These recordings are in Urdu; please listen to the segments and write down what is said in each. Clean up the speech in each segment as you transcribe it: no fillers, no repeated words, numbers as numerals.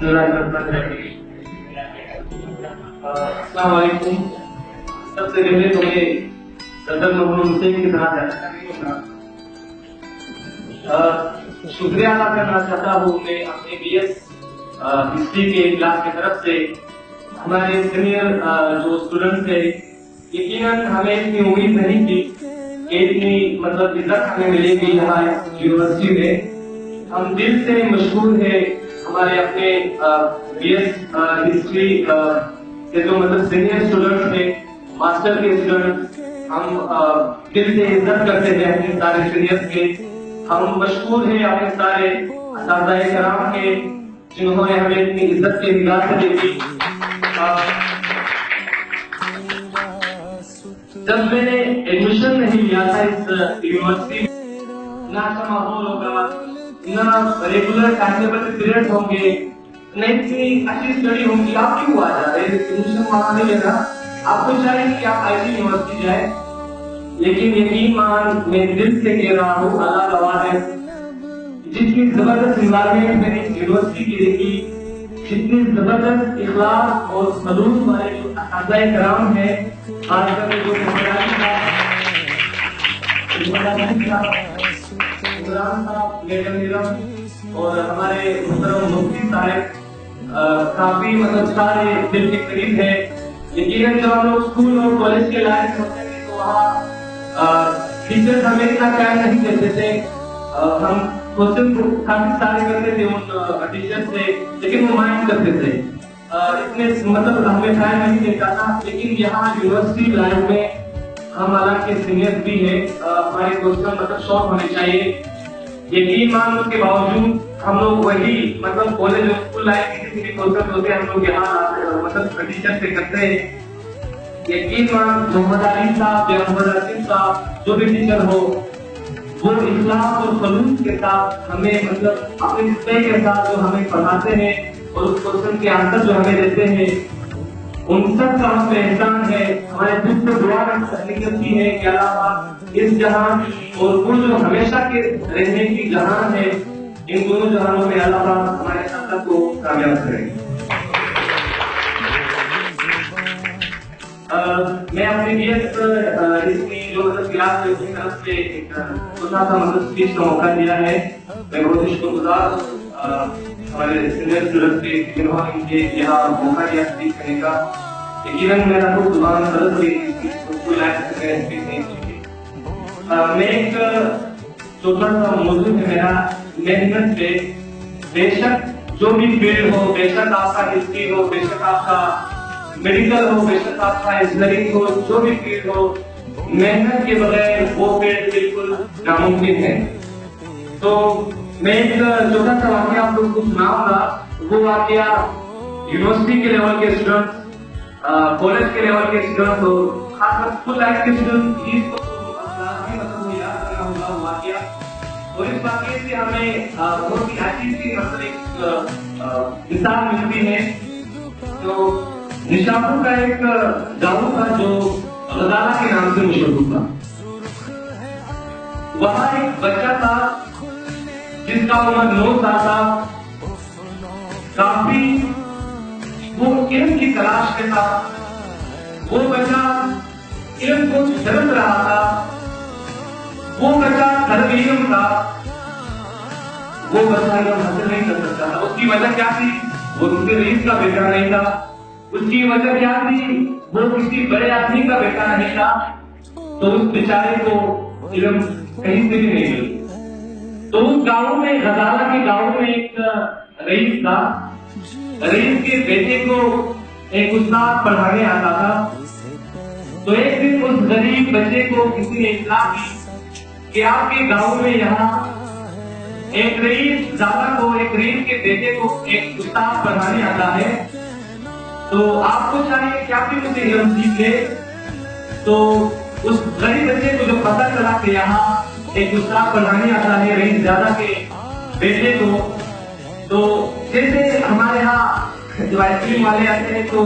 السلام علیکم. سب سے پہلے تو میں صدر محمد حسین کی طرح شکریہ ادا کرنا چاہتا ہوں. میں اپنے بی ایس ہسٹری کے کلاس کی طرف سے ہمارے سینئر جو اسٹوڈنٹس ہیں، یقیناً ہمیں اتنی امید نہیں تھی کہ اتنی عزت ہمیں ملے گی یہاں یونیورسٹی میں. ہم دل سے مشہور ہیں ہمارے اپنے بی ایس ہسٹری کے جو سینئر اسٹوڈنٹس ہیں، ماسٹر کے اسٹوڈنٹس. ہم دل سے عزت کرتے ہیں اپنے سارے سینئرس کے. ہم مشہور ہیں اپنے سارے اساتذہ کرام کے جنہوں نے ہمیں اتنی عزت کی نگاہ سے دیکھی. جب میں نے ایڈمیشن نہیں لیا تھا اس یونیورسٹی میں، نہ اچھا ماحول ہوگا، نہ ریگولر ٹائم ٹیبل کے پیریڈ ہوں گے، نہ اتنی اچھی اسٹڈی ہوگی. آپ کیوں آ جا رہے ہیں؟ ایڈمیشن وہاں نہیں لینا. آپ کو چاہیے کہ آپ آئی ٹی یونیورسٹی جائیں. لیکن یقین مان میں دل سے کہہ رہا ہوں، اللہ گواہ ہے، جتنی زبردست انوائرمنٹ میں نے یونیورسٹی کی دیکھی، جتنی زبردست اخلاق اور سلوک والے جو اساتذہ کرام ہیں، خاص کر جو عمران صاحب، میڈم نیلم اور ہمارے محترم مفتی صاحب، کافی سارے دل کے قریب ہے. یقیناً جب ہم لوگ اسکول اور کالج کے لائف ہوتے تھے تو وہاں ٹیچرز ہمیں اتنا پیار نہیں کرتے تھے. ہم کوشچن کافی سارے کرتے تھے ان ٹیچر سے، لیکن وہ مائنڈ کرتے تھے، اتنے ہمیں ٹائم نہیں دیتا تھا. لیکن یہاں یونیورسٹی لائف میں ہم الگ کے سینئر بھی ہیں، ہمارے کوشچن شارٹ ہونے چاہیے. یقین مان اس کے باوجود ہم لوگ وہی کالج اور اسکول لائف کے کسی بھی کوشچن ہوتے ہیں ہم لوگ یہاں ٹیچر سے کرتے ہیں. یقین مان محمد علی صاحب یا محمد رسیم صاحب جو بھی ٹیچر ہو، وہ اخلاق اور خلوص کے ساتھ ہمیں اپنے سطح کے ساتھ جو ہمیں پڑھاتے ہیں اور اس کوشچن کے آنسر جو ہمیں دیتے ہیں، ان سب کا ہم پہ احسان ہے. ہمارے دل سے دعا نکلتی ہے کہ اللہ پاک اس جہان اور وہ جو ہمیشہ کے رہنے کی جہان ہے، ان دونوں جہانوں میں اللہ پاک ہمارے ساتھ کو کامیاب کرے. میں اپنے بی ایس ہسٹری جو کلاس ہے اس کی طرف سے ایک چھوٹا سا اسپیچ کا موقع دیا ہے. میں بہت ہی شکر گزار ہوں ہمارے سینئر اسٹوڈنٹس کے جنہوں نے مجھے یہاں موقع دیا اسپیچ کرنے کا. یقیناً میرا خود زبان غلط ہوئی تھی، کوئی لائف سے میں اسپیچ نہیں سیکھی. میں ایک چھوٹا سا موضوع ہے میرا محنت پہ. بے شک جو بھی فیلڈ ہو، بے شک آپ کا ہسٹری ہو، بے شک آپ کا میڈیکل ہو، بے شک آپ کا انجینئرنگ ہو، جو بھی فیلڈ ہو، محنت کے بغیر وہ فیلڈ بالکل ناممکن ہے. تو میں ایک چھوٹا سا واقعہ آپ لوگوں کو سناؤں گا. وہ واقعہ یونیورسٹی کے لیول کے اسٹوڈنٹ، کالج کے لیول کے اسٹوڈنٹ ہو، خاص کر اسکول لائف کے اسٹوڈنٹ، اس کو یاد کرنا ہوگا وہ واقعہ. اور اس واقعے سے ہمیں بہت ہی اچھی سی ایک مثال ملتی ہے. تو نشاپور کا ایک گاؤں تھا جو غزالہ کے نام سے مشہور تھا. وہاں ایک بچہ تھا جس کا عمر 9 سال تھا. کافی وہ علم کی تلاش میں تھا. وہ بچہ علم کو جھلک رہا تھا. وہ بچہ طالب علم تھا. وہ بچہ علم حاصل نہیں کر سکتا تھا. اس کی وجہ کیا تھی؟ وہ کسی رئیس کا بیٹا نہیں تھا. اس کی وجہ کیا تھی؟ وہ کسی بڑے آدمی کا بیٹا نہیں تھا. تو اس بیچارے کو علم کہیں سے بھی نہیں ملی. تو اس گاؤں میں، غزالہ کے گاؤں میں ایک رئیس تھا. رئیس کے بیٹے کو ایک استاد پڑھانے آتا تھا. تو ایک دن اس غریب بچے کو کسی نے اطلاع کی کہ آپ کے گاؤں میں یہاں ایک رئیس زادہ کو، ایک رئیس کے بیٹے کو ایک استاد پڑھانے آتا ہے. تو آپ کو چاہیے کہ آپ بھی مجھے علم سیکھے. تو اس غریب بچے کو جو پتہ چلا کہ یہاں ایک استاد پڑھانے آتا ہے رئیس زادہ کے بیٹے کو، تو جیسے ہمارے یہاں جو آئس کریم والے آتے ہیں تو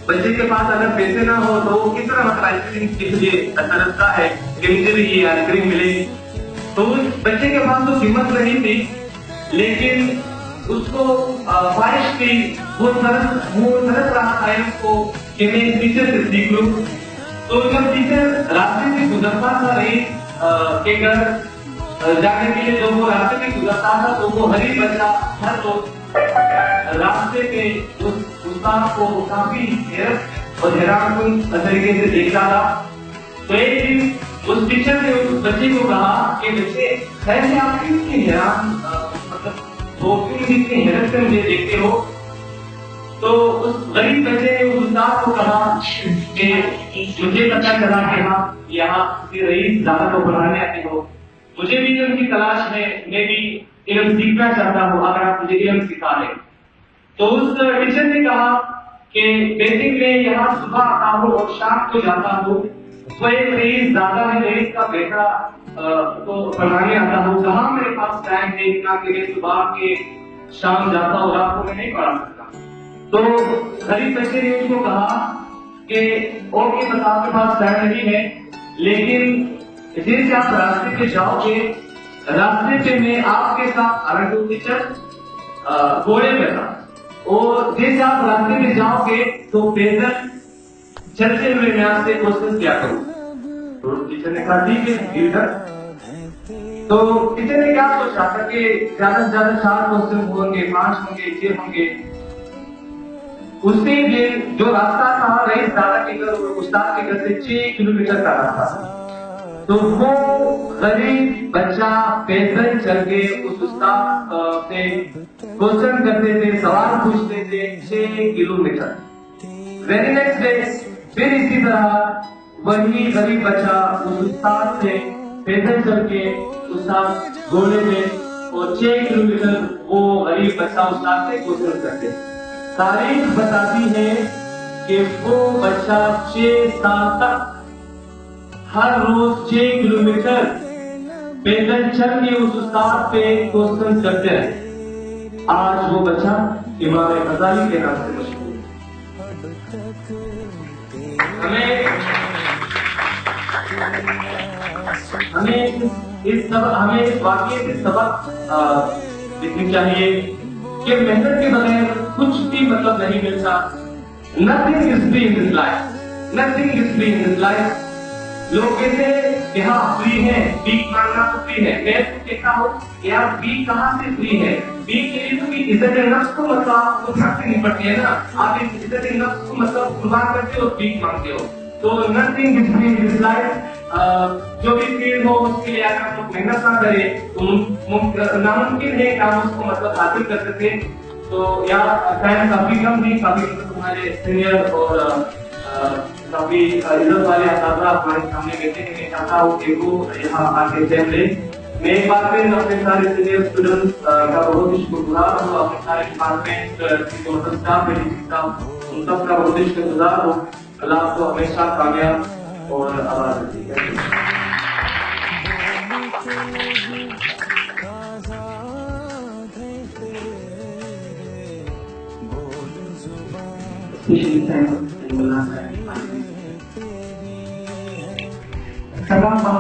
بچے کے پاس اگر پیسے نہ ہو تو وہ کس طرح آئس کریم مجھے ترستا ہے کہ مجھے بھی یہ آئس کریم ملے. تو اس بچے کے پاس تو قیمت نہیں تھی، لیکن اس کو خواہش تھی، وہ ترس رہا تھا اس کو کہ میں اس ٹیچر سے سیکھ لوں. تو جب ٹیچر راستے سے گزرتا تھا رئیس کے گھر جانے کے لیے، جب وہ راستے میں گزرتا تھا تو وہ غریب بچہ ہر روز راستے پہ اس استاد کو کافی حیرت اور حیران کن طریقے سے دیکھتا تھا. تو ایک دن اس ٹیچر نے اس بچے کو کہا کہ بچے خیر سے آپ کیوں اتنی حیران مطلب وہ کیوں اتنی حیرت سے مجھے دیکھتے ہو. تو اس غریب بچے نے اس استاد کو کہا کہ مجھے پتا چلا کہ آپ یہاں کسی رئیس دادا کو پڑھانے آتے ہو، مجھے بھی علم کی تلاش ہے، میں بھی علم سیکھنا چاہتا ہوں، اگر آپ مجھے علم سکھا دیں. تو اس ٹیچر نے کہا کہ بیٹے میں یہاں صبح آتا ہوں اور شام کو جاتا ہوں. وہ ایک رئیس دادا ہے، رئیس کا بیٹا تو پڑھانے آتا ہوں، کہاں میرے پاس ٹائم ہے اتنا کہ میں صبح کے شام جاتا ہوں، رات کو میں نہیں پڑھا سکتا. تو غریب بچے نے اس کو کہا کہ اوکے بس آپ کے پاس ٹائم نہیں ہے، لیکن جیسے آپ راستے پہ جاؤ گے، راستے پہ میں آپ کے ساتھ ارنڈو ٹیچر گھوڑے پہ تھا، اور جیسے آپ راستے پہ جاؤ گے تو پیدل چلتے ہوئے میں آپ سے کوشش کیا کروں. تو ٹیچر نے کہا ٹھیک ہے ادھر. تو ٹیچر نے کیا سوچا تھا کہ زیادہ سے زیادہ 4 کوشچن ہوں گے، 5 ہوں گے، 6 ہوں گے. اسی دن جو راستہ تھا رئیس دادا کے گھر اور استاد کے گھر سے 6 کلومیٹر کا راستہ تھا. تو وہ غریب بچہ پیدل چل کے اس استاد سے کوشچن کرتے تھے، سوال پوچھتے تھے 6 کلومیٹر. ویری نیکسٹ ڈے پھر اسی طرح وہی غریب بچہ اس استاد سے پیدل چل کے استاد گھوڑے میں اور 6 کلومیٹر وہ غریب بچہ استاد سے کوشچن کرتے. تاریخ بتاتی ہے کہ وہ بچہ 6 سال تک ہر روز 6 کلومیٹر پیدل چل کے اس استاد پہ کوشچن کرتے رہے. آج وہ بچہ امام غزالی کے نام سے مشہور ہے. ہمیں اس واقعے سے سبق سیکھنی چاہیے کہ محنت کے بغیر کچھ بھی مطلب نہیں ملتا. Nothing is free in this life. Nothing is free in this life. لوگ کہتے ہیں کہ ہاں فری ہے، بھیک مانگنا تو فری ہے. میں تو کہتا ہوں کہ یار بھیک کہاں سے فری ہے؟ بھیک کے لیے تو عزت نفس کو مطلب آپ کو گھر سے نپٹتی ہے نا. آپ عزت نفس کو مطلب قربان کرتے ہو، بھیک مانگتے ہو. تو nothing is free in this life. جو بھی فیلڈ ہو اس کے لیے اگر آپ لوگ محنت نہ کرے تو ناممکن ہے کہ آپ اس کو مطلب حاصل کر سکتے. تو یار ٹائم کافی کم تھی، کافی تمہارے سینئر اور کافی عزت والے اساتذہ ہمارے سامنے بیٹھے ہیں. میں چاہتا ہوں کہ وہ یہاں آ کے سیم لیں. میں ایک بار پھر اپنے سارے سینئر اسٹوڈنٹس کا بہت ہی شکر گزار ہوں. اپنے سارے ڈپارٹمنٹ اسٹاف ان سب کا بہت ہی شکر گزار ہوں. اللہ آپ کو ہمیشہ کامیاب اور آباد رکھے. سلام